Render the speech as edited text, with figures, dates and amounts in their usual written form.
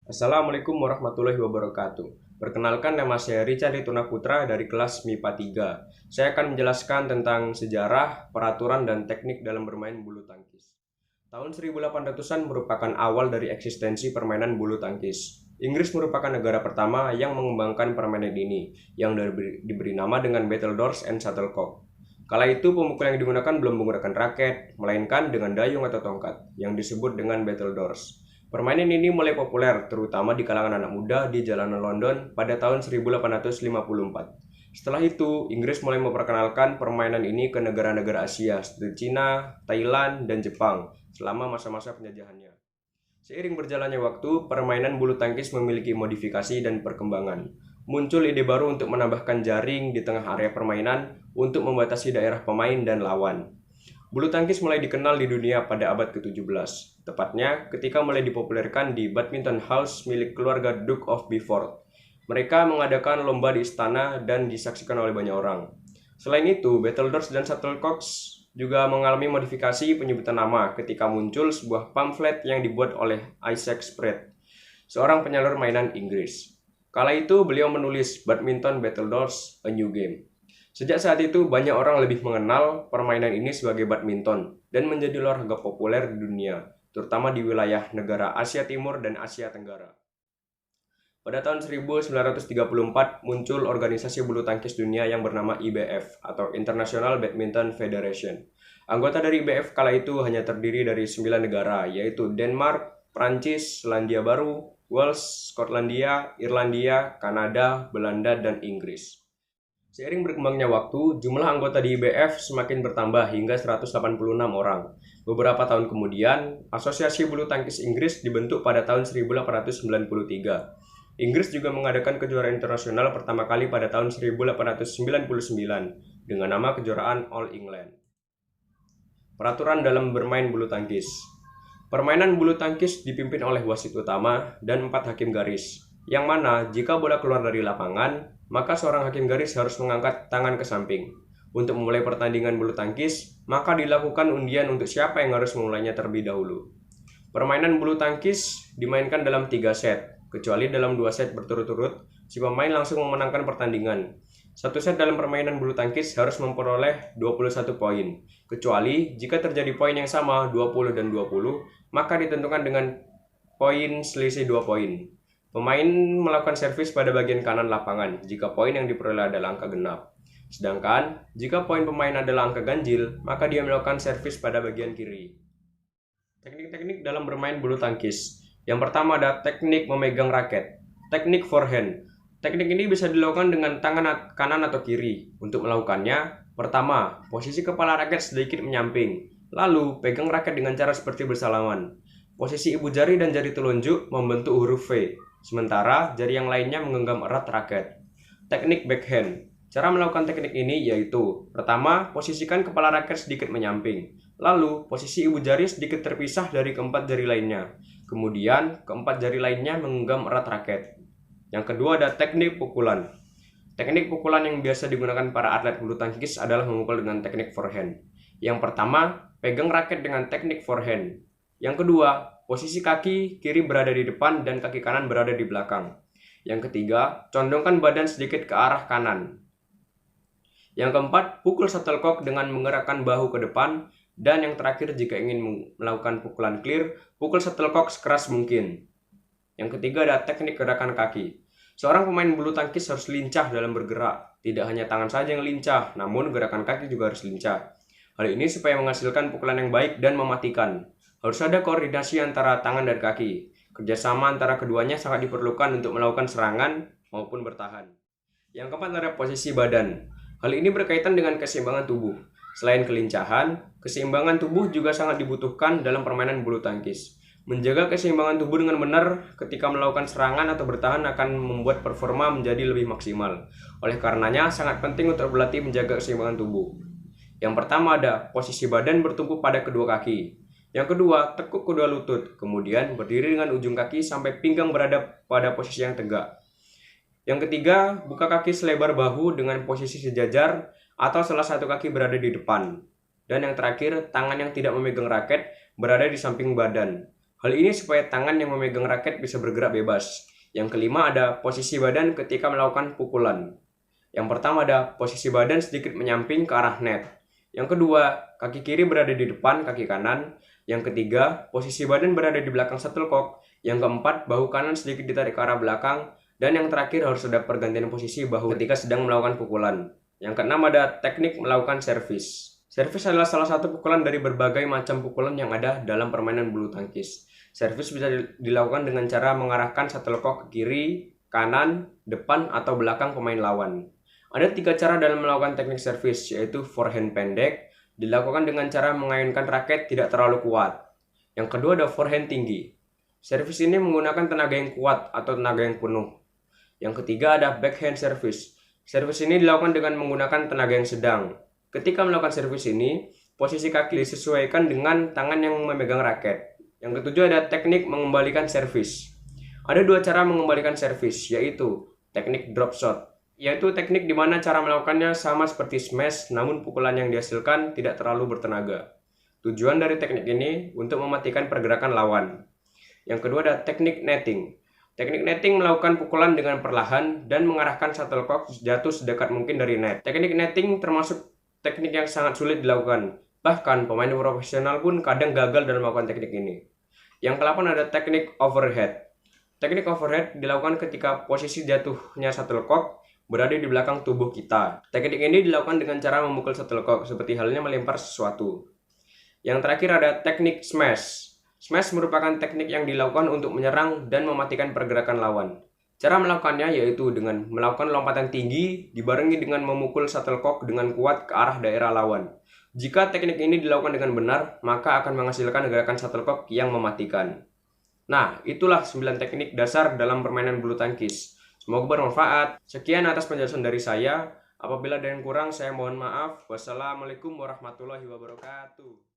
Assalamualaikum warahmatullahi wabarakatuh. Perkenalkan, nama saya Richard Dituna Putra dari kelas MIPA 3. Saya akan menjelaskan tentang sejarah, peraturan, dan teknik dalam bermain bulu tangkis. Tahun 1800-an merupakan awal dari eksistensi permainan bulu tangkis. Inggris merupakan negara pertama yang mengembangkan permainan ini, yang diberi nama dengan battledores and shuttlecock. Kala itu pemukul yang digunakan belum menggunakan raket, melainkan dengan dayung atau tongkat, yang disebut dengan battledores. Permainan ini mulai populer, terutama di kalangan anak muda di jalanan London pada tahun 1854. Setelah itu, Inggris mulai memperkenalkan permainan ini ke negara-negara Asia seperti Cina, Thailand, dan Jepang selama masa-masa penjajahannya. Seiring berjalannya waktu, permainan bulu tangkis memiliki modifikasi dan perkembangan. Muncul ide baru untuk menambahkan jaring di tengah area permainan untuk membatasi daerah pemain dan lawan. Bulu tangkis mulai dikenal di dunia pada abad ke-17, tepatnya ketika mulai dipopulerkan di Badminton House milik keluarga Duke of Beaufort. Mereka mengadakan lomba di istana dan disaksikan oleh banyak orang. Selain itu, battledores dan shuttlecocks juga mengalami modifikasi penyebutan nama ketika muncul sebuah pamflet yang dibuat oleh Isaac Spread, seorang penyalur mainan Inggris. Kala itu beliau menulis Badminton Battledores, A New Game. Sejak saat itu, banyak orang lebih mengenal permainan ini sebagai badminton dan menjadi olahraga populer di dunia, terutama di wilayah negara Asia Timur dan Asia Tenggara. Pada tahun 1934 muncul organisasi bulu tangkis dunia yang bernama IBF atau International Badminton Federation. Anggota dari IBF kala itu hanya terdiri dari 9 negara, yaitu Denmark, Prancis, Selandia Baru, Wales, Skotlandia, Irlandia, Kanada, Belanda, dan Inggris. Seiring berkembangnya waktu, jumlah anggota di IBF semakin bertambah hingga 186 orang. Beberapa tahun kemudian, Asosiasi Bulu Tangkis Inggris dibentuk pada tahun 1893. Inggris juga mengadakan kejuaraan internasional pertama kali pada tahun 1899 dengan nama kejuaraan All England. Peraturan dalam bermain bulu tangkis. Permainan bulu tangkis dipimpin oleh wasit utama dan 4 hakim garis, yang mana jika bola keluar dari lapangan, maka seorang hakim garis harus mengangkat tangan ke samping. Untuk memulai pertandingan bulu tangkis, maka dilakukan undian untuk siapa yang harus memulainya terlebih dahulu. Permainan bulu tangkis dimainkan dalam 3 set, kecuali dalam 2 set berturut-turut, si pemain langsung memenangkan pertandingan. Satu set dalam permainan bulu tangkis harus memperoleh 21 poin, kecuali jika terjadi poin yang sama 20 dan 20, maka ditentukan dengan poin selisih 2 poin. Pemain melakukan servis pada bagian kanan lapangan jika poin yang diperoleh adalah angka genap. Sedangkan, jika poin pemain adalah angka ganjil, maka dia melakukan servis pada bagian kiri. Teknik-teknik dalam bermain bulu tangkis. Yang pertama ada teknik memegang raket. Teknik forehand. Teknik ini bisa dilakukan dengan tangan kanan atau kiri. Untuk melakukannya, pertama, posisi kepala raket sedikit menyamping. Lalu, pegang raket dengan cara seperti bersalaman. Posisi ibu jari dan jari telunjuk membentuk huruf V, sementara jari yang lainnya menggenggam erat raket. Teknik backhand. Cara melakukan teknik ini yaitu, pertama, posisikan kepala raket sedikit menyamping. Lalu, posisi ibu jari sedikit terpisah dari keempat jari lainnya. Kemudian, keempat jari lainnya menggenggam erat raket. Yang kedua ada teknik pukulan. Teknik pukulan yang biasa digunakan para atlet bulu tangkis adalah memukul dengan teknik forehand. Yang pertama, pegang raket dengan teknik forehand. Yang kedua, posisi kaki kiri berada di depan dan kaki kanan berada di belakang. Yang ketiga, condongkan badan sedikit ke arah kanan. Yang keempat, pukul shuttlecock dengan menggerakkan bahu ke depan. Dan yang terakhir, jika ingin melakukan pukulan clear, pukul shuttlecock sekeras mungkin. Yang ketiga ada teknik gerakan kaki. Seorang pemain bulu tangkis harus lincah dalam bergerak. Tidak hanya tangan saja yang lincah, namun gerakan kaki juga harus lincah. Hal ini supaya menghasilkan pukulan yang baik dan mematikan. Harus ada koordinasi antara tangan dan kaki. Kerjasama antara keduanya sangat diperlukan untuk melakukan serangan maupun bertahan. Yang keempat adalah posisi badan. Hal ini berkaitan dengan keseimbangan tubuh. Selain kelincahan, keseimbangan tubuh juga sangat dibutuhkan dalam permainan bulu tangkis. Menjaga keseimbangan tubuh dengan benar ketika melakukan serangan atau bertahan akan membuat performa menjadi lebih maksimal. Oleh karenanya, sangat penting untuk berlatih menjaga keseimbangan tubuh. Yang pertama ada posisi badan bertumpu pada kedua kaki. Yang kedua, tekuk kedua lutut. Kemudian berdiri dengan ujung kaki sampai pinggang berada pada posisi yang tegak. Yang ketiga, buka kaki selebar bahu dengan posisi sejajar atau salah satu kaki berada di depan. Dan yang terakhir, tangan yang tidak memegang raket berada di samping badan. Hal ini supaya tangan yang memegang raket bisa bergerak bebas. Yang kelima ada posisi badan ketika melakukan pukulan. Yang pertama ada posisi badan sedikit menyamping ke arah net. Yang kedua, kaki kiri berada di depan kaki kanan. Yang ketiga, posisi badan berada di belakang shuttlecock. Yang keempat, bahu kanan sedikit ditarik ke arah belakang. Dan yang terakhir harus ada pergantian posisi bahu ketika sedang melakukan pukulan. Yang keenam ada teknik melakukan servis. Servis adalah salah satu pukulan dari berbagai macam pukulan yang ada dalam permainan bulu tangkis. Servis bisa dilakukan dengan cara mengarahkan shuttlecock ke kiri, kanan, depan, atau belakang pemain lawan. Ada 3 cara dalam melakukan teknik servis, yaitu forehand pendek, dilakukan dengan cara mengayunkan raket tidak terlalu kuat. Yang kedua ada forehand tinggi. Servis ini menggunakan tenaga yang kuat atau tenaga yang penuh. Yang ketiga ada backhand service. Servis ini dilakukan dengan menggunakan tenaga yang sedang. Ketika melakukan servis ini, posisi kaki disesuaikan dengan tangan yang memegang raket. Yang ketujuh ada teknik mengembalikan servis. Ada 2 cara mengembalikan servis, yaitu teknik drop shot, yaitu teknik di mana cara melakukannya sama seperti smash, namun pukulan yang dihasilkan tidak terlalu bertenaga. Tujuan dari teknik ini untuk mematikan pergerakan lawan. Yang kedua ada teknik netting. Teknik netting melakukan pukulan dengan perlahan dan mengarahkan shuttlecock jatuh sedekat mungkin dari net. Teknik netting termasuk teknik yang sangat sulit dilakukan. Bahkan pemain profesional pun kadang gagal dalam melakukan teknik ini. Yang ke-8 ada teknik overhead. Teknik overhead dilakukan ketika posisi jatuhnya shuttlecock berada di belakang tubuh kita. Teknik ini dilakukan dengan cara memukul shuttlecock seperti halnya melempar sesuatu. Yang terakhir ada teknik smash. Smash merupakan teknik yang dilakukan untuk menyerang dan mematikan pergerakan lawan. Cara melakukannya yaitu dengan melakukan lompatan tinggi dibarengi dengan memukul shuttlecock dengan kuat ke arah daerah lawan. Jika teknik ini dilakukan dengan benar, maka akan menghasilkan gerakan shuttlecock yang mematikan. Nah, itulah 9 teknik dasar dalam permainan bulu tangkis. Semoga bermanfaat. Sekian atas penjelasan dari saya. Apabila ada yang kurang, saya mohon maaf. Wassalamualaikum warahmatullahi wabarakatuh.